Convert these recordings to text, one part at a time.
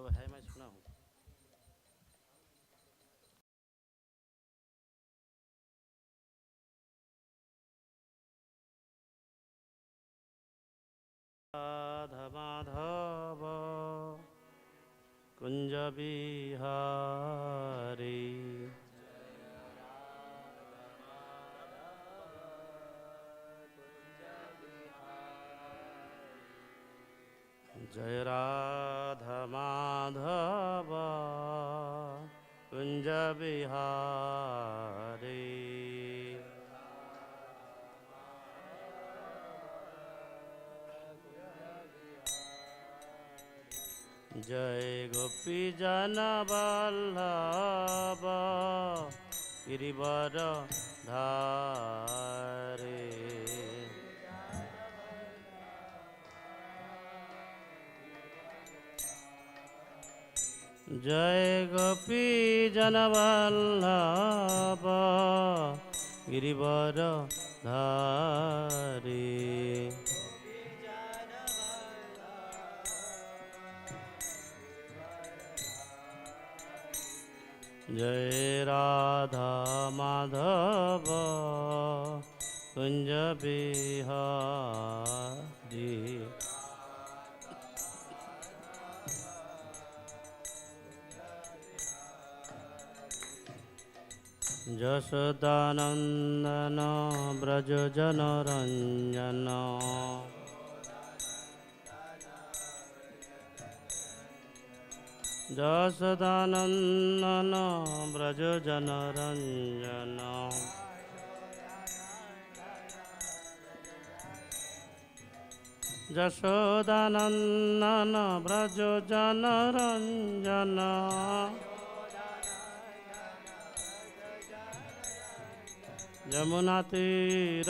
बोलो है, मैं सुना हूँ। राधा माधव कुंज बिहारी जय राधा माधव कुंज बिहारी जय गोपी जन वल्लभ गिरिवर धारे जय गोपी जन वल्लभ गिरिवर धारे जय राधा माधव कुंज बिहारी जसोदानंदन ब्रज जनरंजन जसोदानंदन ब्रज जनरंजन जसोदानंदन ब्रज जनरंजन यमुना तीरवनचारी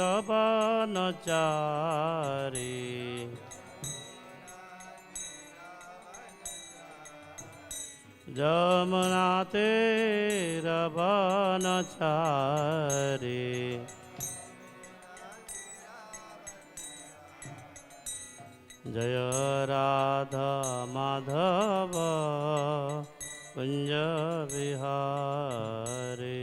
यमुना तीरवनचारी जय राधा माधव कुंज बिहारी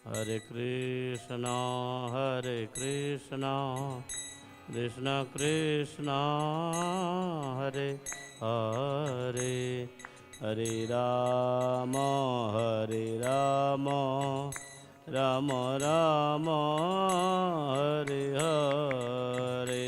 हरे Krishna Krishna Krishna Hare Hare Hare Ram Ram Ram Hare Hare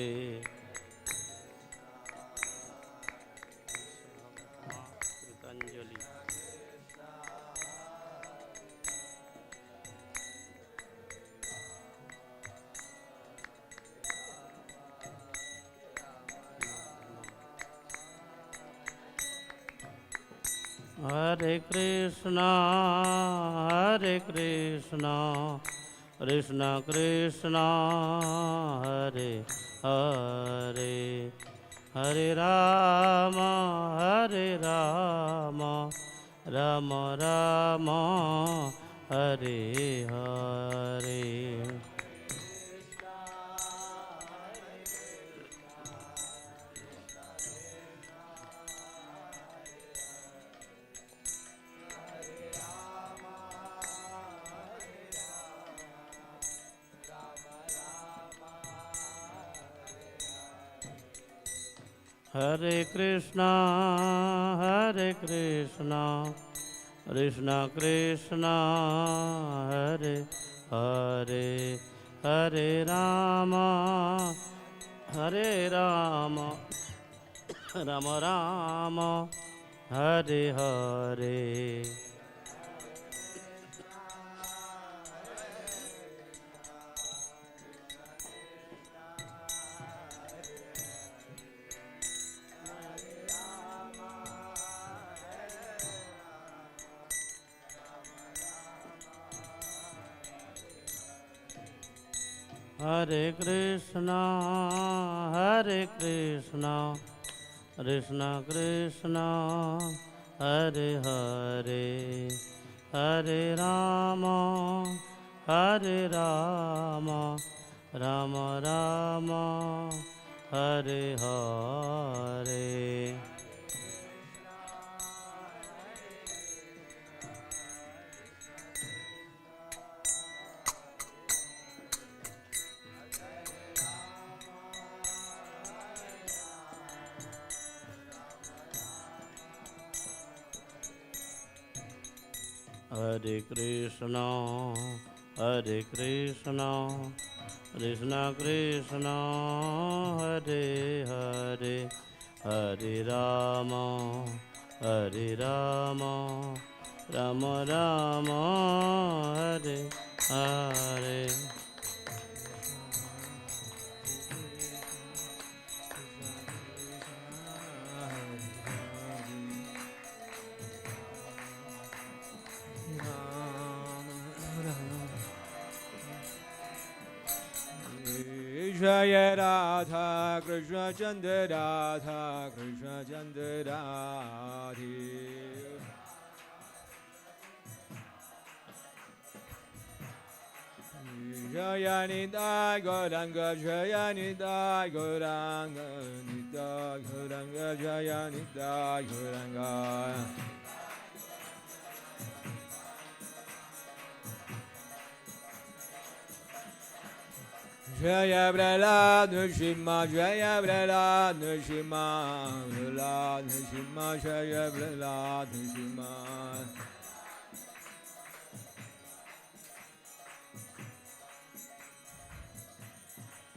Hare Krishna Krishna Krishna Hare Hare Hare Ram Ram Ram Hare Hare Hare Krishna Krishna Krishna Hare Hare Hare Ram Ram Ram Hare Hare Hare Krishna Krishna Krishna Hare Hare Hare Ram Ram Ram Ram Hare Hare Hare Krishna, Hare Krishna, Krishna Krishna, Hare Hare, Hare Rama, Hare Rama, Rama Rama, Hare Hare. Jaya Radha Krishna Chandra Radha Krishna Chandra Radhe Jaya Nidai Gauranga Jaya Nidai Gauranga Nidai Gauranga Jaya Nidai Gauranga Jaya Brahad Nrsimha Jaya Brahad Nrsimha Brahad Nrsimha Jaya Brahad Nrsimha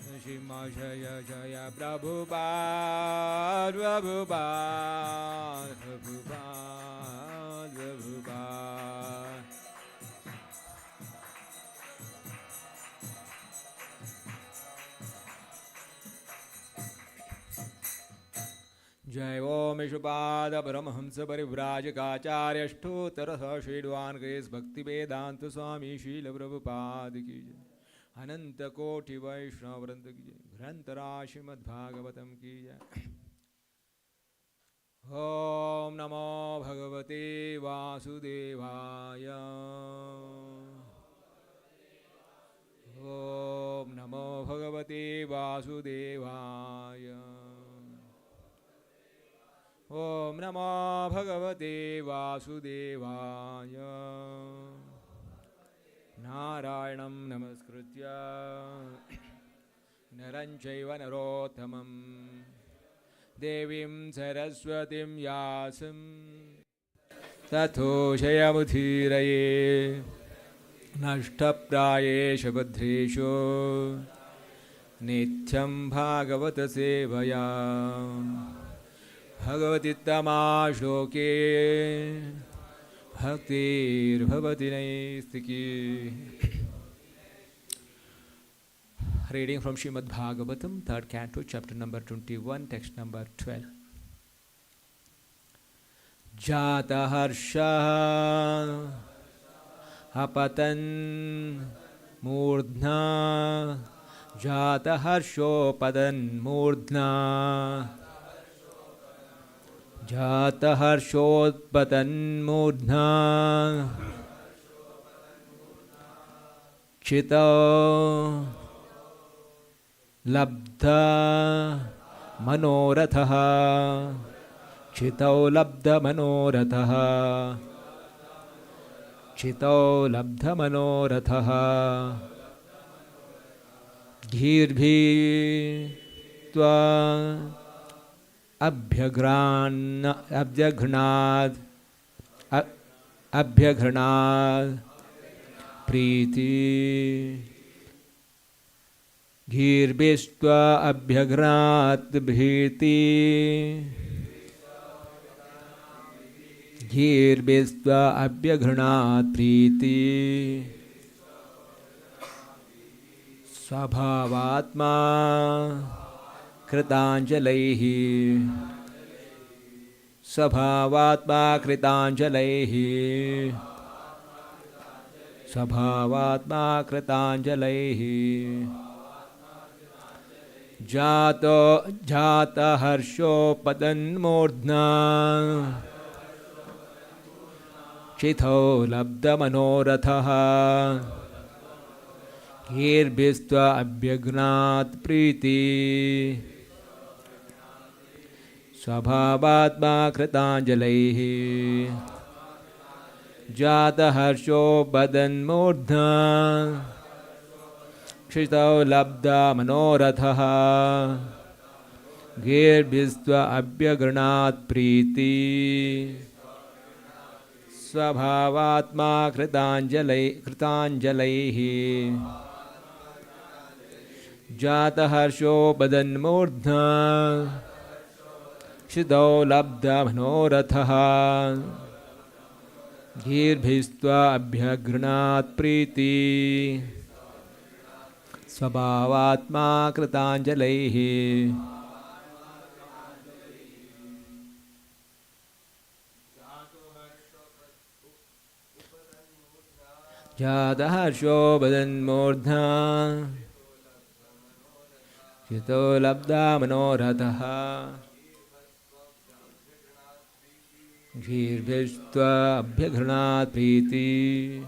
Nrsimha Jaya Jaya Prabhupada Prabhupada Prabhupada Prabhupada Jai Om Vishwapada Paramahamsa Parivrajakacarya Ashtotarasa Shridwan Grace Bhakti Vedanta Swami Srila Prabhupada Ki Jai Ananta Koti Vaishnavvranda Ki Jai Grantara Srimad Bhagavatam Ki Jai Om Namo Bhagavate Vasudevaya Om Namo Bhagavate Vasudevaya Om Namo Bhagavate Vasudevaya Narayanam Namaskritya Naranchaiva Narottamam Devim Saraswatim Yasam Tato Shayamudhiraye Nashtaprayesha Badresho Nityam Bhagavata Sevaya Bhagavatittama shloke bhaktir bhavati naistiki. Reading from Srimad Bhagavatam, 3rd canto, chapter number 21, text number 12. Jata harsha apatan murdhna Jata harshopadan murdhna Jata harshotpatan murdhna Chita labdha manoratha Chito labdha manoratha Chito labdha manoratha Dhirbhi tva abhyagranad priti Ghirbhistva abhyagrat bhiti Ghirbhistva abhyagranat priti Svabhavatma Kritanjalaihi Svabhavatma Kritanjalaihi Svabhavatma Kritanjalaihi Jata harsho padan murdhna Chitho labdha manoratha Girbhistva abhyagnat priti Swabhavatma kritanjalaihi Jata harsho badan murdha Kshitau labda manoratha Girbhistva abhyagnat priti Swabhavatma kritanjalaihi Jata harsho badan murdha Shidau labda manoratha Girbhistva abhyagnat priti Swabhavatma kritanjalaihi Jata harsho badan murdha Shidau labda manoratha Girbhistva abhyagnat priti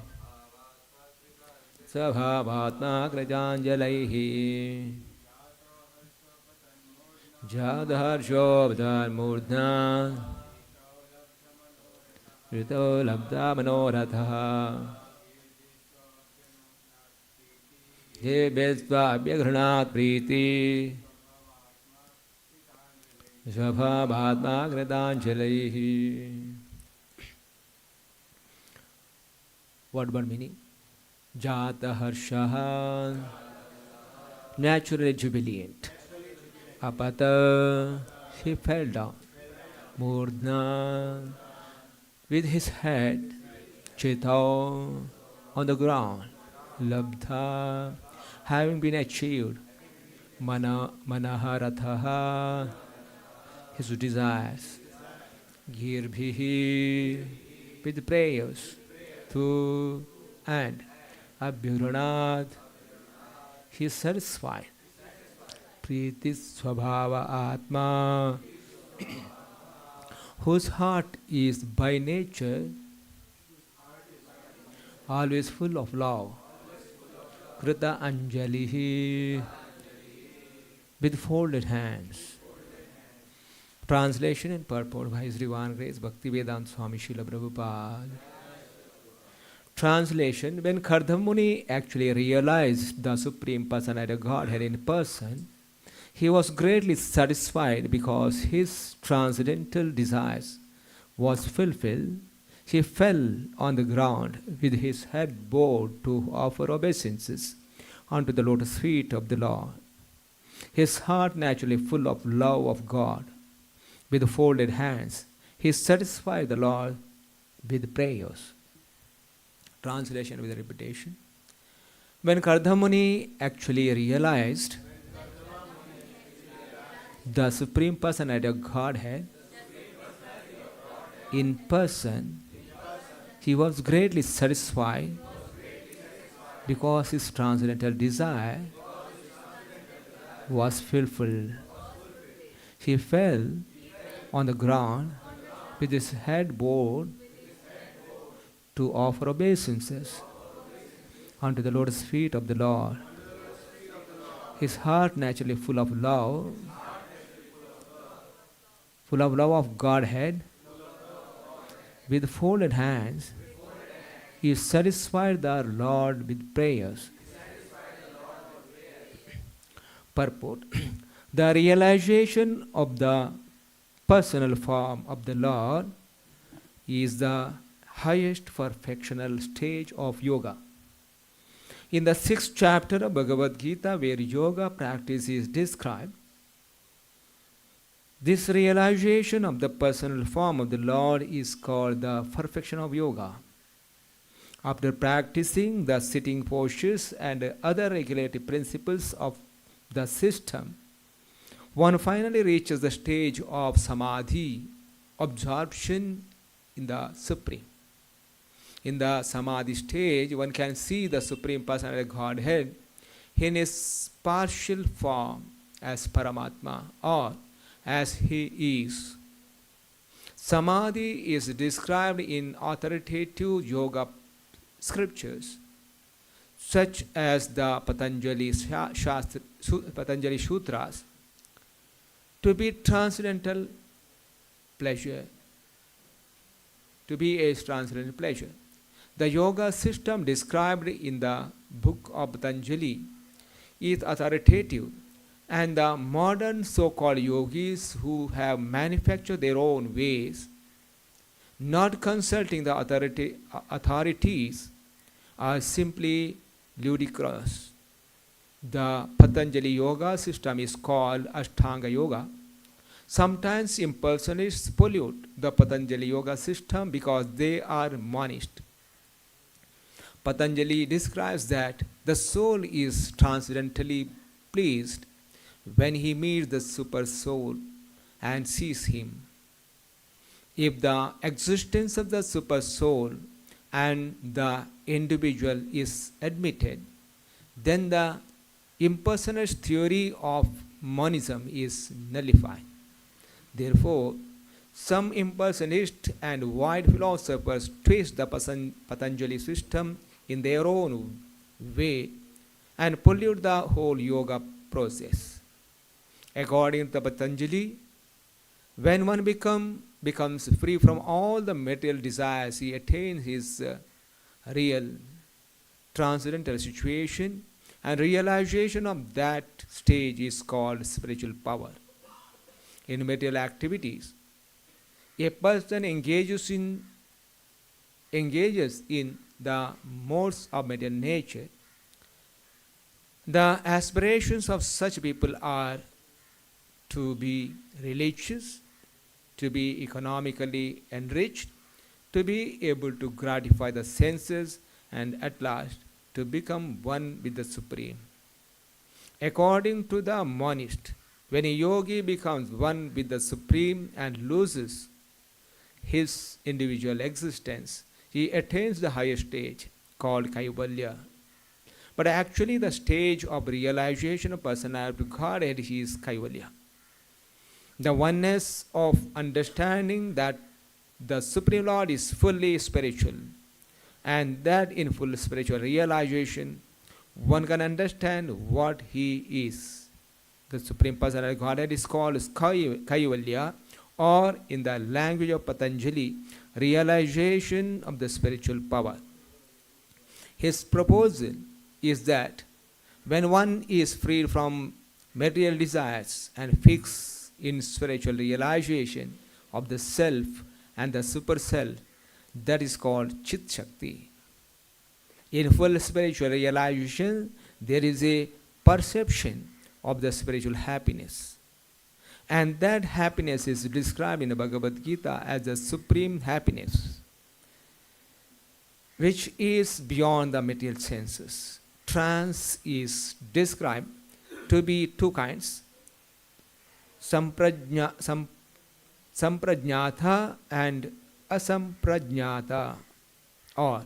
Sabhavatma kritanjalaihi Jadharsho bhadan murdha Rito labda manoratha Girbhistva abhyagnat priti Sabhavatma kritanjalaihi. What meaning? Jata harshaha, naturally jubilant. Apata, he fell down. Murdna, with his head, chitao, on the ground. Labdha, having been achieved. Manaharatha, his desires. Girbhihi, with prayers. Tu, and Abhyuranad, he is satisfied. Priti Swabhava Atma, whose heart is by nature always full of love. Krita Anjalihi, with folded hands. Translation and purport by His Divine Grace Bhaktivedanta Swami Srila Prabhupada. Translation: when Kardama Muni actually realized the Supreme Personality of Godhead in person, he was greatly satisfied because his transcendental desires was fulfilled. He fell on the ground with his head bowed to offer obeisances unto the lotus feet of the Lord. His heart naturally full of love of God, with folded hands, he satisfied the Lord with prayers. Translation with a repetition. When Kardama Muni actually realized the Supreme Personality of Godhead in person, he was greatly satisfied because his transcendental desire was fulfilled. He fell on the ground with his head bowed to offer obeisances unto the lotus feet of the Lord. His heart naturally full of love of Godhead, with folded hands, he satisfied the Lord with prayers. Purport: the realization of the personal form of the Lord is the highest perfectional stage of yoga. In the 6th chapter of Bhagavad Gita, where yoga practice is described, this realization of the personal form of the Lord is called the perfection of yoga. After practicing the sitting postures and other regulative principles of the system, one finally reaches the stage of samadhi, absorption in the Supreme. In the samadhi stage, one can see the Supreme Personality of Godhead in his partial form as Paramatma, or as he is. Samadhi is described in authoritative yoga scriptures. such as the Patanjali Sutras, to be transcendental pleasure, to be a transcendental pleasure. The yoga system described in the book of Patanjali is authoritative, and the modern so-called yogis who have manufactured their own ways, not consulting the authorities, are simply ludicrous. The Patanjali yoga system is called Ashtanga Yoga. Sometimes impersonalists pollute the Patanjali yoga system because they are monist. Patanjali describes that the soul is transcendently pleased when he meets the super soul and sees him. If the existence of the super soul and the individual is admitted, then the impersonalist theory of monism is nullified. Therefore, some impersonalists and wide philosophers twist the Patanjali system in their own way and pollute the whole yoga process. According to Patanjali, when one becomes free from all the material desires, he attains his real transcendental situation, and realization of that stage is called spiritual power. In material activities, a person engages in the modes of material nature. The aspirations of such people are to be religious, to be economically enriched, to be able to gratify the senses, and at last to become one with the Supreme. According to the monist, when a yogi becomes one with the Supreme and loses his individual existence, he attains the highest stage called Kaivalya. But actually, the stage of realization of personality of Godhead is Kaivalya. The oneness of understanding that the Supreme Lord is fully spiritual, and that in full spiritual realization, one can understand what he is. The Supreme Personality of Godhead is called Kaivalya, or in the language of Patanjali, realization of the spiritual power. His proposal is that when one is freed from material desires and fixed in spiritual realization of the self and the super self, that is called Chit Shakti. In full spiritual realization, there is a perception of the spiritual happiness. And that happiness is described in the Bhagavad Gita as the supreme happiness, which is beyond the material senses. Trance is described to be two kinds, samprajnata and asamprajnata, or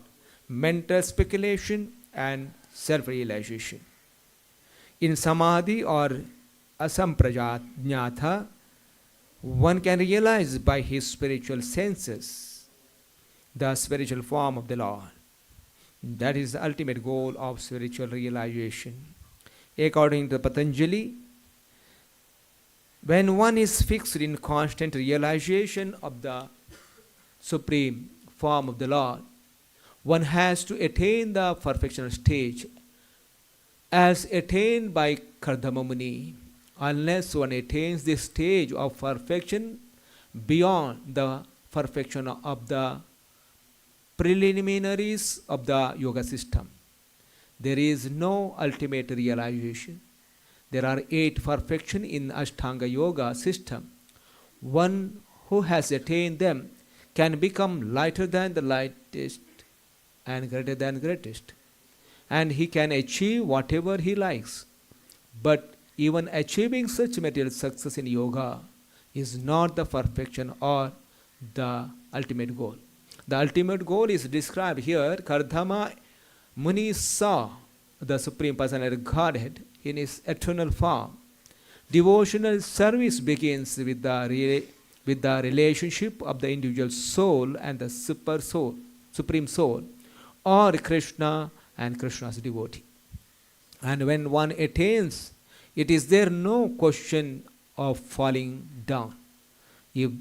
mental speculation and self-realization. In samadhi or asamprajnata, one can realize by his spiritual senses the spiritual form of the Lord. That is the ultimate goal of spiritual realization. According to Patanjali, when one is fixed in constant realization of the supreme form of the Lord, one has to attain the perfectional stage as attained by Kardama Muni. Unless one attains this stage of perfection beyond the perfection of the preliminaries of the yoga system, there is no ultimate realization. There are 8 perfections in Ashtanga Yoga system. One who has attained them can become lighter than the lightest and greater than greatest. And he can achieve whatever he likes. But even achieving such material success in yoga is not the perfection or the ultimate goal. The ultimate goal is described here. Kardama Muni saw the Supreme Personality of Godhead in his eternal form. Devotional service begins with the relationship of the individual soul and the super soul, Supreme Soul, or Krishna and Krishna's devotee. And when one attains, it is there no question of falling down. If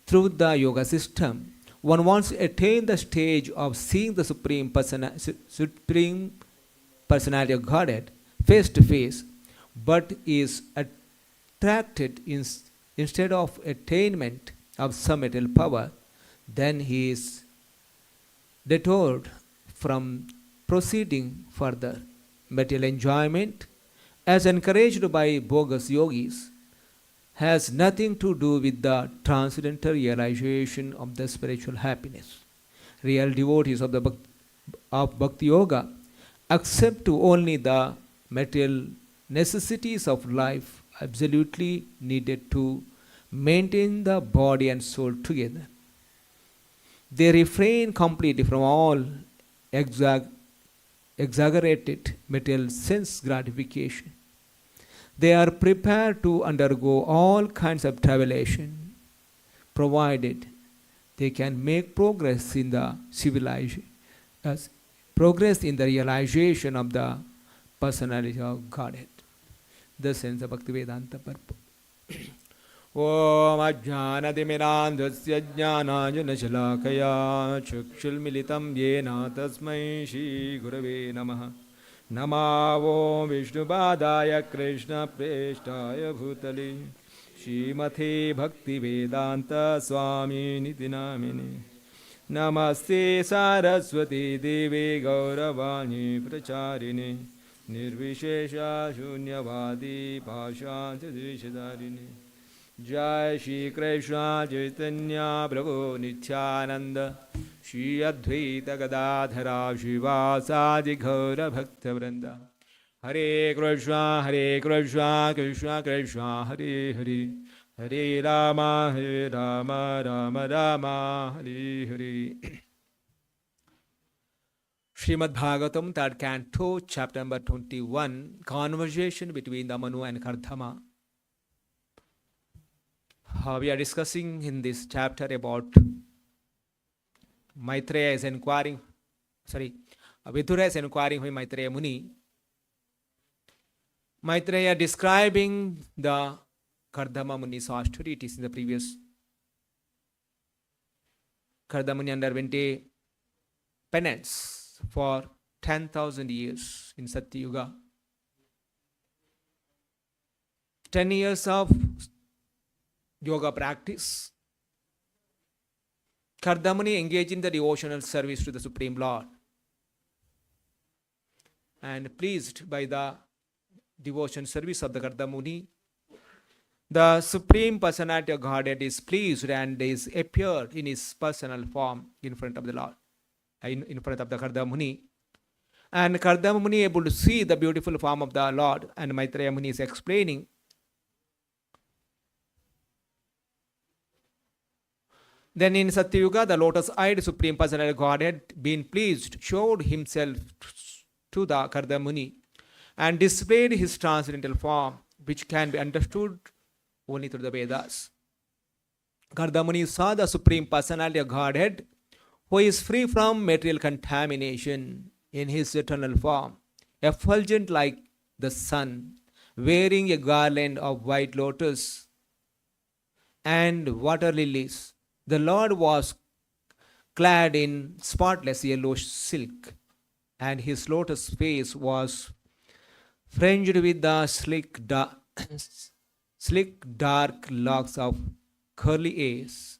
through the yoga system, one wants to attain the stage of seeing the Supreme Personality of Godhead face to face, but is attracted instead of attainment of some material power, then he is deterred from proceeding further. Material enjoyment, as encouraged by bogus yogis, has nothing to do with the transcendental realization of the spiritual happiness. Real devotees of Bhakti Yoga accept only the material necessities of life absolutely needed to maintain the body and soul together. They refrain completely from all exaggerated material sense gratification. They are prepared to undergo all kinds of tribulation, provided they can make progress in the realization of the personality of Godhead. The sense of Bhaktivedanta purport. Om Ajnanatimirandhasya Jnananjanashalakaya Chakshulmilitam Yena Tasmai Shri Gurave Namaha. Namo Vishnubadaya Krishna Preshtaya Bhutale Srimate Bhaktivedanta Swami Niti Namine. Namaste Saraswati Devi Gauravani Pracharini Nirvishesha Shunyavadi Pashanti Dvishadarini. Jai Shri Krishna Chaitanya Prabhu Nityananda Shri Advaita Gadadhara Shivasadi Ghaura Bhakta Vrinda. Hare Krishna Krishna Krishna Hare Hare Hare Rama Rama Rama Hare Hare. Srimad Bhagavatam, 3rd Canto, chapter number 21, conversation between the Manu and Kardama. We are discussing in this chapter about Maitreya is inquiring, Vidura is inquiring from Maitreya Muni. Maitreya describing the Kardama Muni's austerities in the previous. Kardama Muni underwent a penance for 10,000 years in Satya Yuga. 10 years of yoga practice. Kardama Muni engaged in the devotional service to the Supreme Lord. And pleased by the devotion service of the Kardama Muni, the Supreme Personality of Godhead is pleased and is appeared in his personal form in front of the Lord, in front of the Kardama Muni. And Kardama Muni able to see the beautiful form of the Lord, and Maitreya Muni is explaining. Then in Satya Yuga, the lotus-eyed Supreme Personality of Godhead, being pleased, showed himself to the Kardama Muni and displayed his transcendental form, which can be understood only through the Vedas. Kardama Muni saw the Supreme Personality of Godhead, who is free from material contamination in his eternal form, effulgent like the sun, wearing a garland of white lotus and water lilies. The Lord was clad in spotless yellow silk, and his lotus face was fringed with the slick dark locks of curly hairs.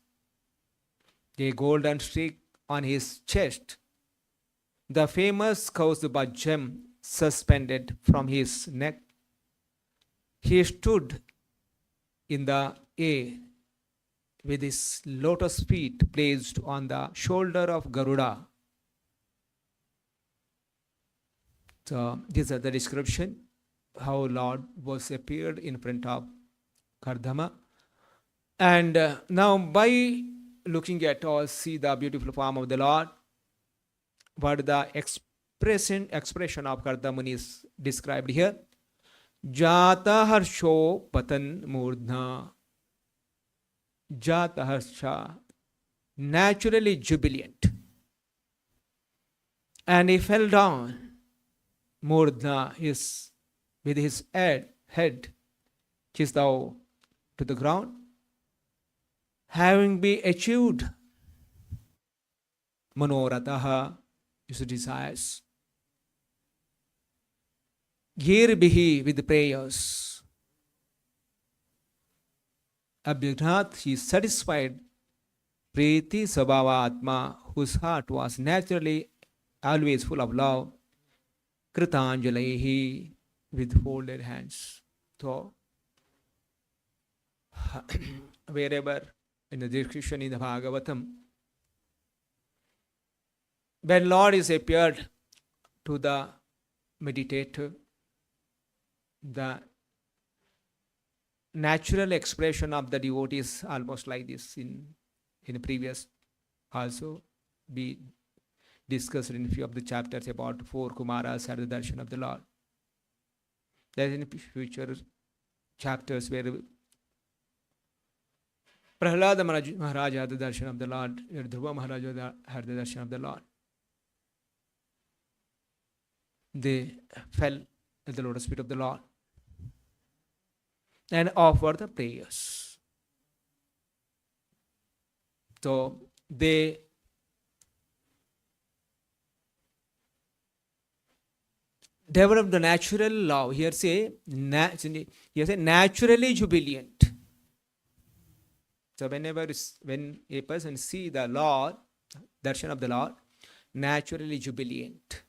A golden streak on his chest, the famous Kaustubha gem suspended from his neck. He stood in the air with his lotus feet placed on the shoulder of Garuda. So these are the description how Lord was appeared in front of Kardama. And now by looking at all, see the beautiful form of the Lord, what the expression of Kardama Muni is described here. Jata harsho patan murdha. Jata harsha, naturally jubilant. And he fell down with his head kissed thou to the ground, having been achieved manoratha, his desires. Girbihi with prayers. Abhignath, he satisfied Priti Sabhava Atma, whose heart was naturally always full of love. Kritanjalihi, with folded hands. So, wherever in the description in the Bhagavatam, when Lord is appeared to the meditator, the natural expression of the devotee is almost like this. In the previous also we discussed in a few of the chapters about 4 Kumaras had the darshan of the Lord. There is in future chapters where Prahlada Maharaj had the darshan of the Lord, Dhruva Maharaj had the darshan of the Lord. They fell at the lotus feet of the Lord and offered the prayers. So they developed the natural love. Here say naturally jubilant. So when a person see the Lord, darshan of the Lord, naturally jubilant.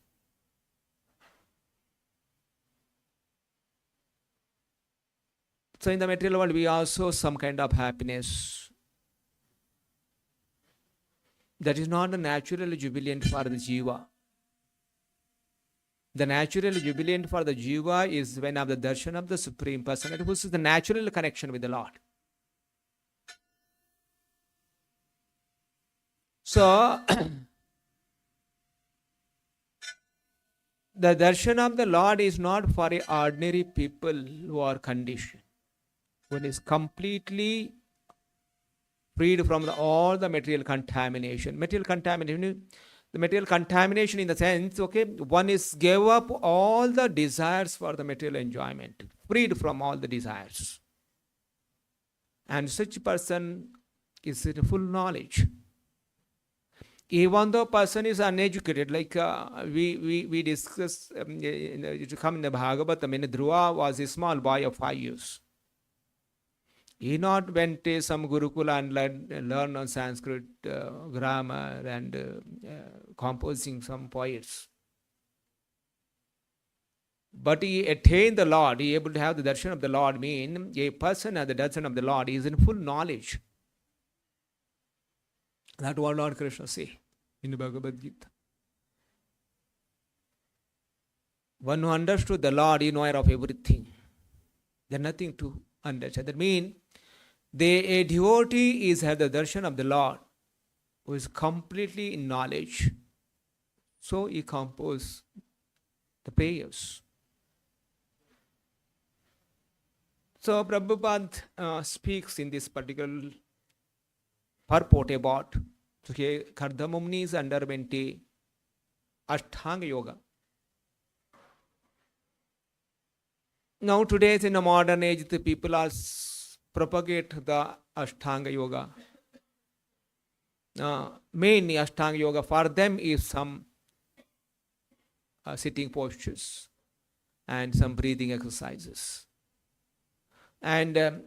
So in the material world, we also some kind of happiness. That is not the naturally jubilant for the jiva. The naturally jubilant for the jiva is when of the darshan of the Supreme Personality, which is the natural connection with the Lord. So, the darshan of the Lord is not for ordinary people who are conditioned. One is completely freed from all the material contamination. The material contamination in the sense, okay, one is gave up all the desires for the material enjoyment, freed from all the desires. And such person is in full knowledge. Even though person is uneducated, like we discussed, it come in the Bhagavatam, when Dhruva was a small boy of 5 years. He not went to some Gurukula and learn on Sanskrit grammar and composing some poets. But he attained the Lord, he able to have the darshan of the Lord, mean a person at the darshan of the Lord is in full knowledge. That's what Lord Krishna say in the Bhagavad Gita. One who understood the Lord, he knows of everything. There's nothing to understand. That means a devotee is had the darshan of the Lord, who is completely in knowledge. So he composes prayers. So Prabhupada speaks in this particular purport about Kardama Munis underwent Ashtanga Yoga. Now today in the modern age, the people are propagate the Ashtanga Yoga. Mainly Ashtanga Yoga for them is some sitting postures and some breathing exercises. And a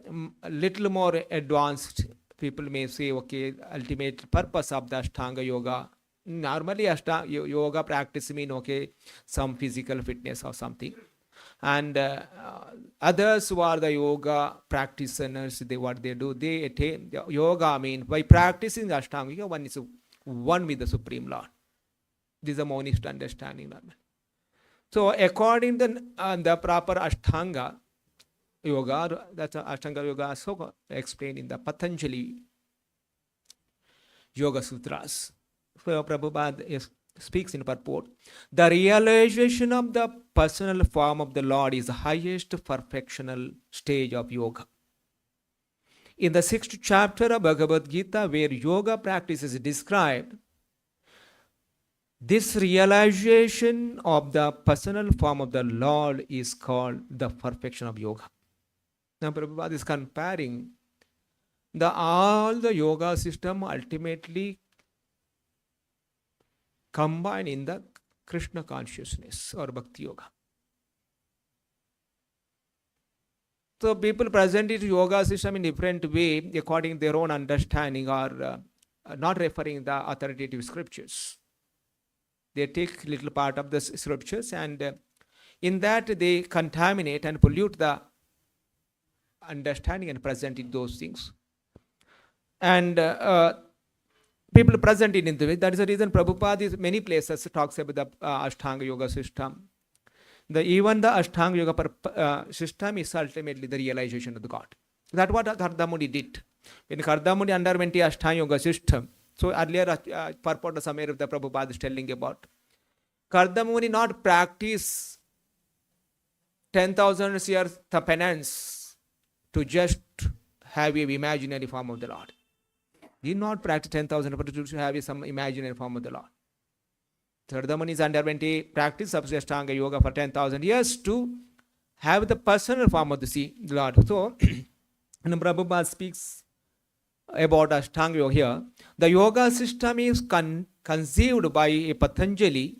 little more advanced people may say, okay, ultimate purpose of the Ashtanga Yoga. Normally Ashtanga Yoga practice mean, okay, some physical fitness or something. And others who are the yoga practitioners, what they do, they attain yoga. Mean by practicing Ashtanga Yoga, one is one with the Supreme Lord. This is a monist understanding. So according to the proper Ashtanga Yoga, that's Ashtanga Yoga so explained in the Patanjali Yoga Sutras. So Prabhupada speaks in purport, the realization of the personal form of the Lord is the highest perfectional stage of yoga. In the 6th chapter of Bhagavad Gita, where yoga practice is described, This realization of the personal form of the Lord is called the perfection of yoga. Now, Prabhupada is comparing all the yoga system ultimately combine in the Krishna consciousness or Bhakti Yoga. So people present it yoga system in different way according to their own understanding or not referring the authoritative scriptures. They take little part of the scriptures and in that they contaminate and pollute the understanding and present it those things. And people present it in the way. That is the reason Prabhupada is many places talks about the Ashtanga Yoga system. Even the Ashtanga Yoga system is ultimately the realization of the God. That's what Kardamuni did. When Kardamuni underwent the Ashtanga Yoga system, so earlier purport of somewhere of the Prabhupada is telling about, Kardamuni not practice 10,000 years the penance to just have an imaginary form of the Lord. He did not practice 10,000 but to have some imaginary form of the Lord. Kardamuni is underwent a practice of Ashtanga Yoga for 10,000 years to have the personal form of the Lord. So, when Prabhupada speaks about Ashtanga Yoga here, the yoga system is conceived by a Patanjali,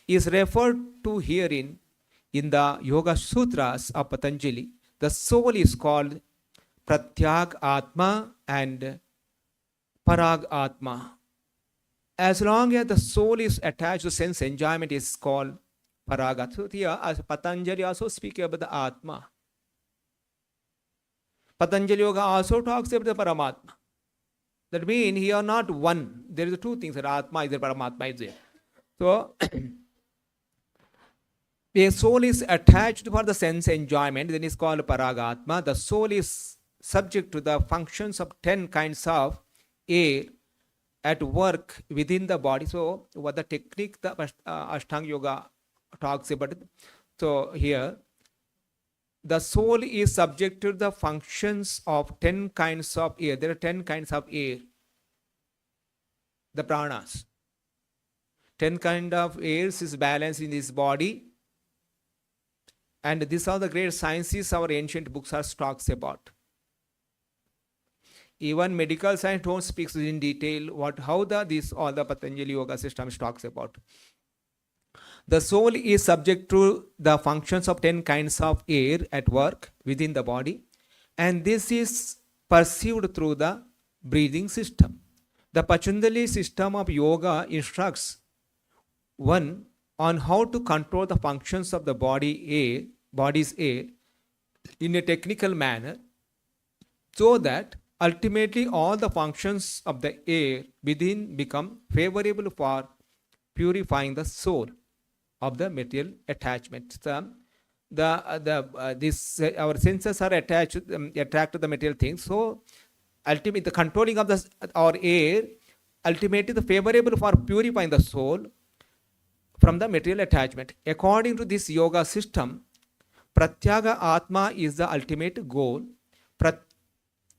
is referred to herein in the Yoga Sutras of Patanjali. The soul is called Pratyag Atma and Parag Atma. As long as the soul is attached to sense enjoyment, is called Paragat. So here, as Patanjali also speaks about the Atma. Patanjali Yoga also talks about the Paramatma. That means here not one. There is two things. That Atma is there, Paramatma is there. So, the soul is attached for the sense enjoyment, then is called Paragatma. The soul is subject to the functions of 10 kinds of air at work within the body. So, what the technique the Ashtanga Yoga talks about. So, here, the soul is subject to the functions of 10 kinds of air. There are 10 kinds of air, the pranas. 10 kind of airs is balanced in this body. And these are the great sciences our ancient books are talks about. Even medical science don't speak in detail how all the Patanjali Yoga system talks about. The soul is subject to the functions of 10 kinds of air at work within the body, and this is perceived through the breathing system. The Patanjali system of yoga instructs one on how to control the functions of the body's air in a technical manner, so that ultimately all the functions of the air within become favorable for purifying the soul of the material attachment. So, our senses are attracted to the material things. So, ultimately, the controlling of our air ultimately the favorable for purifying the soul from the material attachment. According to this yoga system, Pratyaga Atma is the ultimate goal.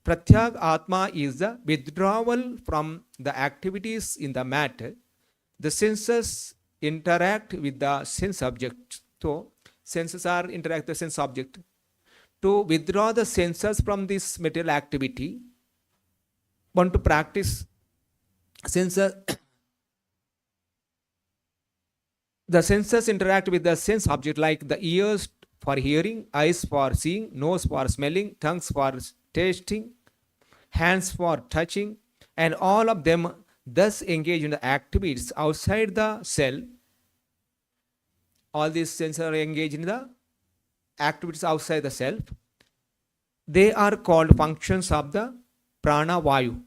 Pratyag Atma is the withdrawal from the activities in the matter. The senses interact with the sense object. So, senses are interact with the sense object. To withdraw the senses from this material activity, one to practice senses. The senses interact with the sense object, like the ears for hearing, eyes for seeing, nose for smelling, tongues for tasting, hands for touching, and all of them thus engage in the activities outside the cell. All these senses are engaged in the activities outside the self. They are called functions of the prana vayu.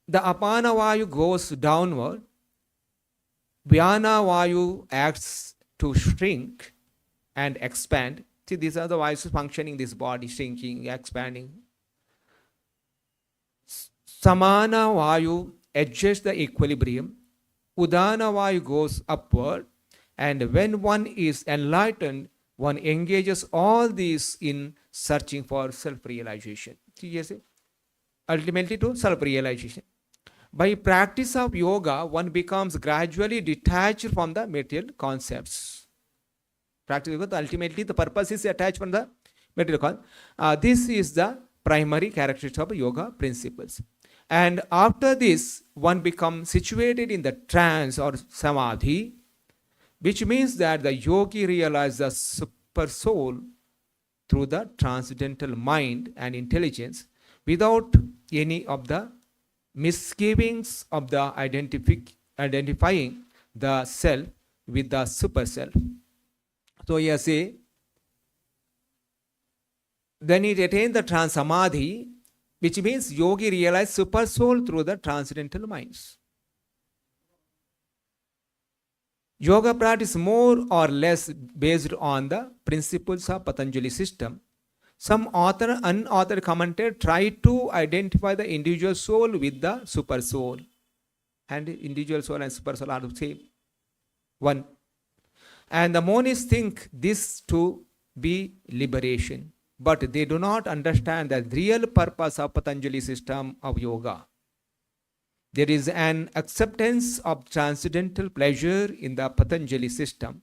The apana vayu goes downward. Vyana vayu acts to shrink and expand. See, these are the vayus functioning in this body, shrinking, expanding. Samana vayu adjusts the equilibrium. Udana vayu goes upward. And when one is enlightened, one engages all these in searching for self-realization. See, ultimately to self-realization. By practice of yoga, one becomes gradually detached from the material concepts. Practice yoga, ultimately the purpose is attached from the material concept. This is the primary characteristic of yoga principles. And after this, one becomes situated in the trance or samadhi, which means that the yogi realizes the super soul through the transcendental mind and intelligence without any of the misgivings of the identifying the self with the super self. So here say, then it attains the trance samadhi, which means yogi realizes super soul through the transcendental minds. Yoga practice more or less based on the principles of Patanjali system. Some unauthored commentator tried to identify the individual soul with the super soul. And individual soul and super soul are the same one. And the monists think this to be liberation. But they do not understand the real purpose of Patanjali system of yoga. There is an acceptance of transcendental pleasure in the Patanjali system.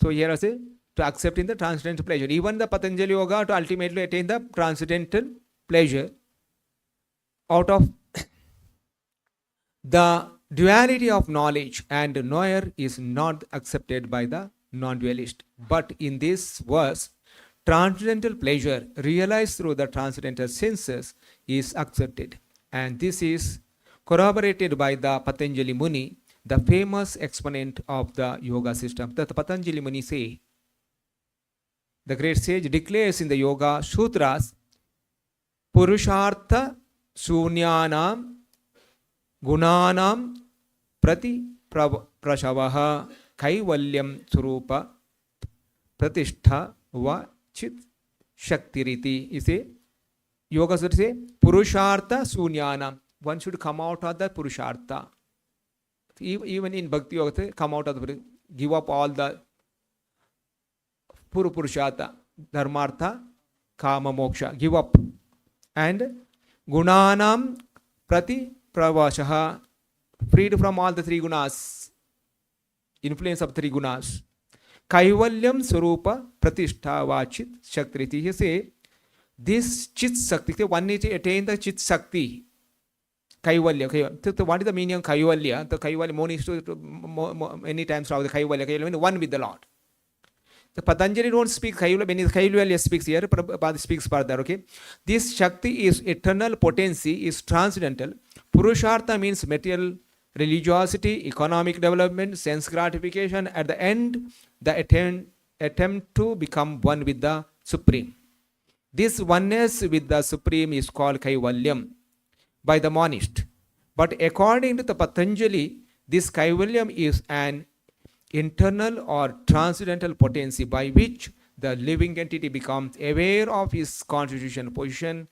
So here I say, to accept in the transcendental pleasure. Even the Patanjali yoga to ultimately attain the transcendental pleasure out of the duality of knowledge and knower is not accepted by the non-dualist. But in this verse, transcendental pleasure realized through the transcendental senses is accepted. And this is corroborated by the Patanjali Muni, the famous exponent of the yoga system. That Patanjali Muni say, the great sage declares in the Yoga Sutras, Purushartha Sunyanam Gunanam Prati Prashavaha Kaivalyam Surupa Pratishtha Va Chit Shaktiriti. You say, Yoga Sutra say, Purushartha Sunyanam. One should come out of the Purushartha. Even in Bhakti Yoga, come out of the, give up all the Purushartha, Dharmartha, Kama, Moksha, give up. And Gunanam Prati Pravashaha, freed from all the three gunas, influence of three gunas. Kaivalyam Surupa Pratishtha Vachit Shaktriti. He say, this Chit Sakti, one need to attain the Chit Sakti. Kaivalya. What is the meaning of Kaivalya? The Kaivalya, many times throughout the Kaivalya, Kaivalya means one with the Lord. The Patanjali don't speak Kaivalya, when Kaivalya speaks here, Prabhupada speaks further, okay? This Shakti is eternal potency, is transcendental. Purushartha means material religiosity, economic development, sense gratification. At the end, the attempt to become one with the Supreme. This oneness with the Supreme is called Kaivalyam by the monist. But according to the Patanjali, this Kaivalyam is an internal or transcendental potency by which the living entity becomes aware of his constitutional position.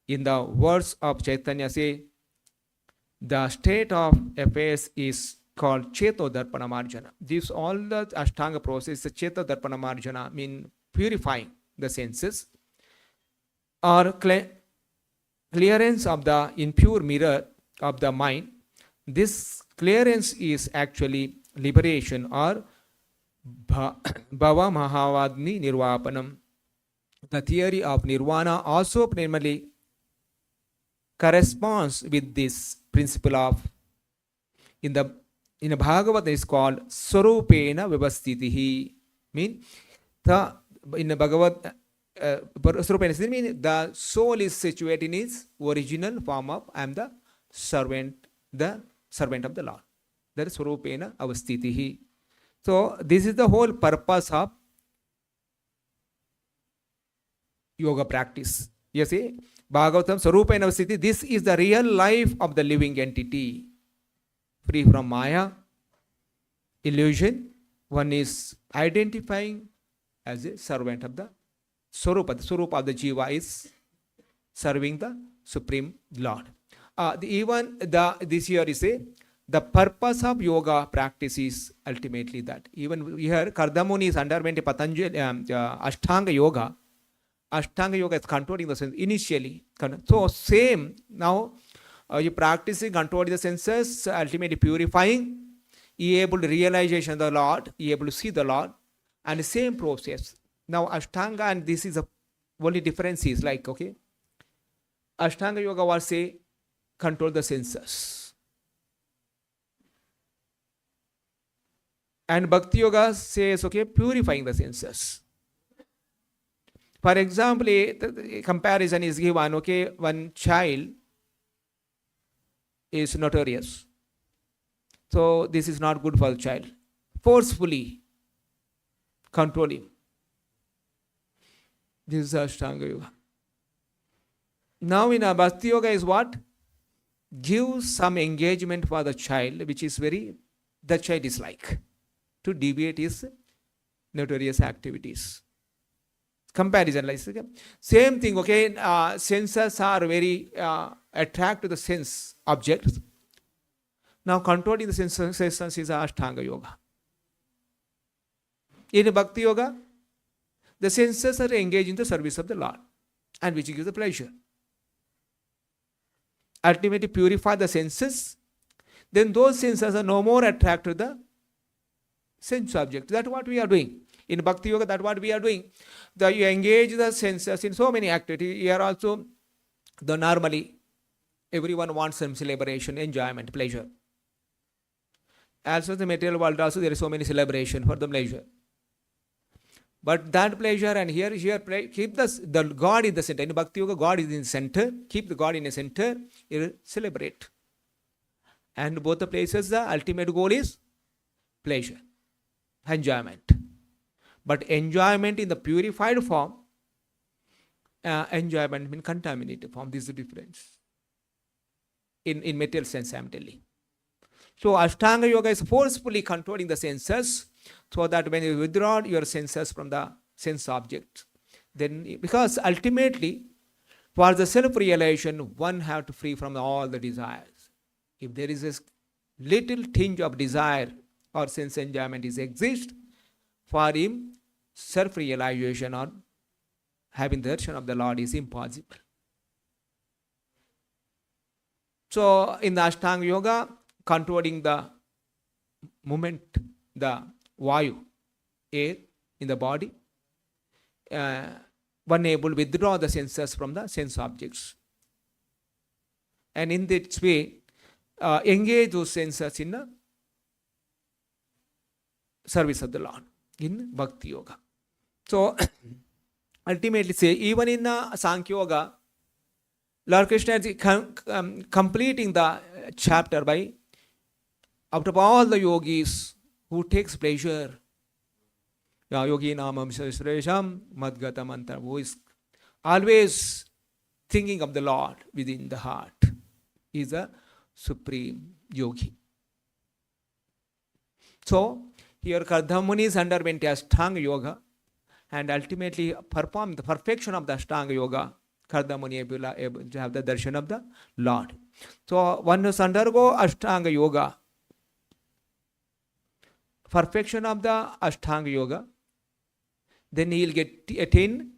In the words of Chaitanya say, the state of affairs is called Cheto Darpana Marjana. This all the Ashtanga process, the Cheto Darpana Marjana, mean purifying the senses or clearance of the impure mirror of the mind. This clearance is actually liberation or Bhava Mahavadni Nirvapanam. The theory of Nirvana also primarily corresponds with this principle of, in the Bhagavatam is called Swarupena Vivastitihi. Mean the in the Bhagavad Swarupena mean the soul is situated in its original form of I am the servant of the Lord. That is Swarupena Avastitihi. So this is the whole purpose of yoga practice. You see, Bhagavatam Swarupena Avastitihi, this is the real life of the living entity. Free from Maya, illusion, one is identifying as a servant of the Swarupa. The Swarupa of the Jiva is serving the Supreme Lord. This here is the purpose of yoga practice is ultimately that. Even here, Kardamuni is underwent a Patanjali Ashtanga Yoga. Ashtanga Yoga is controlling the sense initially. So same now, you practicing controlling the senses, ultimately purifying, you able to realization of the Lord, you able to see the Lord, and the same process. Now Ashtanga, and this is the only difference is like, okay, Ashtanga Yoga was say control the senses, and Bhakti Yoga says, okay, purifying the senses. For example, the comparison is given, okay, one child is notorious. So this is not good for the child. Forcefully control him. This is Ashtanga Yoga. Now in a Bhakti Yoga is what? Give some engagement for the child, which is the child is like, to deviate his notorious activities. Comparison, like same thing, okay, senses are very attract to the sense objects. Now controlling the senses is Ashtanga Yoga. In Bhakti Yoga, the senses are engaged in the service of the Lord, and which gives the pleasure. Ultimately purify the senses, then those senses are no more attracted to the sense object. That's what we are doing. In Bhakti Yoga, that's what we are doing. You engage the senses in so many activities. Here also, normally, everyone wants some celebration, enjoyment, pleasure. Also, the material world also, there is so many celebration for the pleasure. But that pleasure and here keep the God in the center. In Bhakti Yoga, God is in the center. Keep the God in the center. You celebrate. And both the places, the ultimate goal is pleasure, enjoyment. But enjoyment in the purified form, enjoyment in contaminated form. This is the difference. In material sense, I am telling. So Ashtanga Yoga is forcefully controlling the senses, so that when you withdraw your senses from the sense object, then because ultimately for the self-realization, one have to free from all the desires. If there is a little tinge of desire or sense enjoyment exists, for him self-realization or having the darshan of the Lord is impossible. So in the Ashtanga Yoga, controlling the movement, the vayu, air in the body, one able to withdraw the senses from the sense objects. And in this way, engage those senses in the service of the Lord in Bhakti Yoga. So, ultimately say, even in Sankhya Yoga, Lord Krishna is completing the chapter by, out of all the yogis who takes pleasure, yogi namam sasresham madgata mantra, who is always thinking of the Lord within the heart, is a supreme yogi. So, here Kardhamunis underwent Ashtanga Yoga and ultimately performed the perfection of the Ashtanga Yoga. Kardhamuni able to have the darshan of the Lord. So one must undergo Ashtanga Yoga, perfection of the Ashtanga Yoga, then he will attain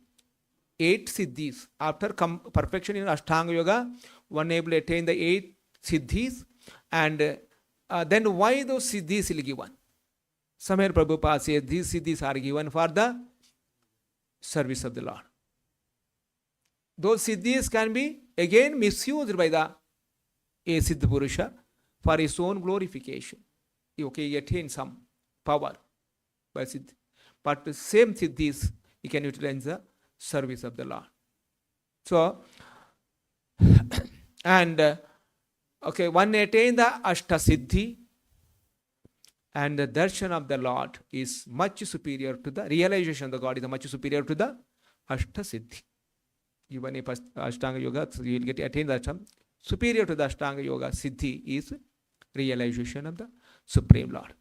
8 siddhis. After perfection in Ashtanga Yoga, one able to attain the 8 siddhis, and then why those siddhis will be given? Somewhere Prabhupada says these siddhis are given for the service of the Lord. Those siddhis can be again misused by a Siddha Purusha for his own glorification. Okay, he attains some power by siddhi. But the same siddhis he can utilize the service of the Lord. So, and okay, one attain the Ashta Siddhi, and the darshan of the Lord is much superior to the realization of the God is much superior to the Ashta Siddhi. Even if Ashtanga Yoga, so you will get attain the darshan. Superior to the Ashtanga Yoga Siddhi is realization of the Supreme Lord.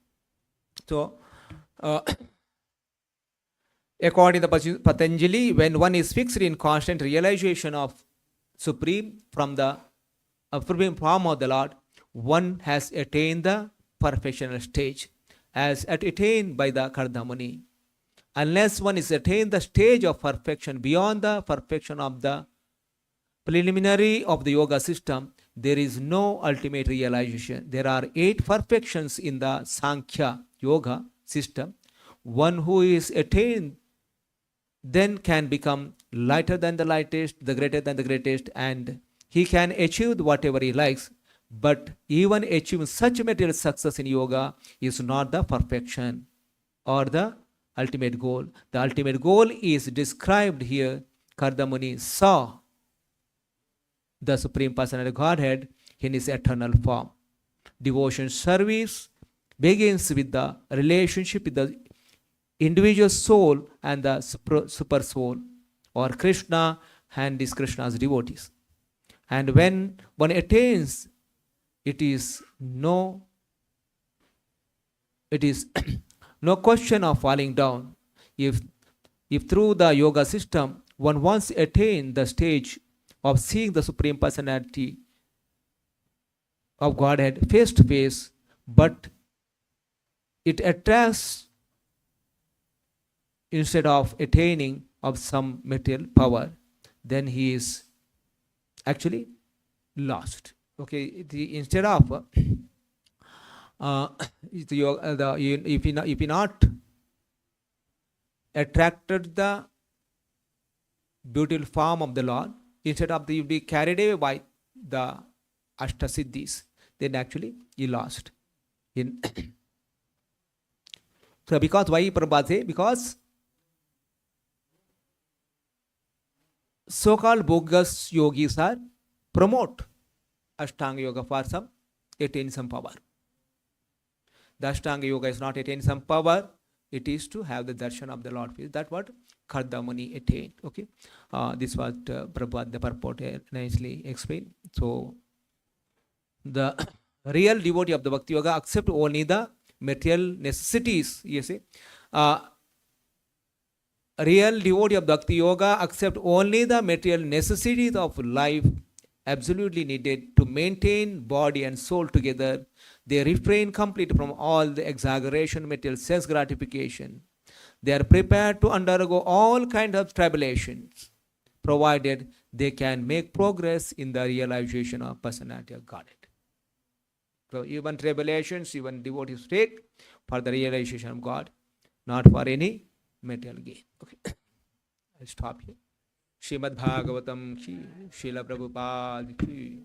So, according to Patanjali, when one is fixed in constant realization of Supreme from the Supreme form of the Lord, one has attained the perfectional stage as attained by the Kardhamuni. Unless one is attained the stage of perfection beyond the perfection of the preliminary of the yoga system, there is no ultimate realization. There are 8 perfections in the Sankhya Yoga system. One who is attained then can become lighter than the lightest, the greater than the greatest, and he can achieve whatever he likes. But even achieving such material success in yoga is not the perfection or the ultimate goal. The ultimate goal is described here. Kardamuni saw the Supreme Personality of Godhead in his eternal form. Devotion service begins with the relationship with the individual soul and the super soul, or Krishna and his Krishna's devotees. And when one attains, it is no question of falling down. If through the yoga system one once attained the stage of seeing the Supreme Personality of Godhead face to face, but it attracts instead of attaining of some material power, then he is actually lost. Okay, instead of if he not attracted the beautiful form of the Lord, instead of the be carried away by the Ashtasiddhis, then actually he lost. So because why Prabhupada say? Because so-called bogus yogis are promote Ashtanga Yoga for some attain some power. The Ashtanga Yoga is not attain some power. It is to have the darshan of the Lord. That's what Kardamuni attained. Okay, this was Prabhupada the purport nicely explained. So the real devotee of the Bhakti Yoga accept only the material necessities. You see, real devotee of Bhakti Yoga accept only the material necessities of life absolutely needed to maintain body and soul together. They refrain completely from all the exaggeration, material sense gratification. They are prepared to undergo all kinds of tribulations, provided they can make progress in the realization of personality of Godhead. So even tribulations, even devotees take for the realization of God, not for any material gain. Okay, I'll stop here. Srimad Bhagavatam ki, Srila Prabhupada ki.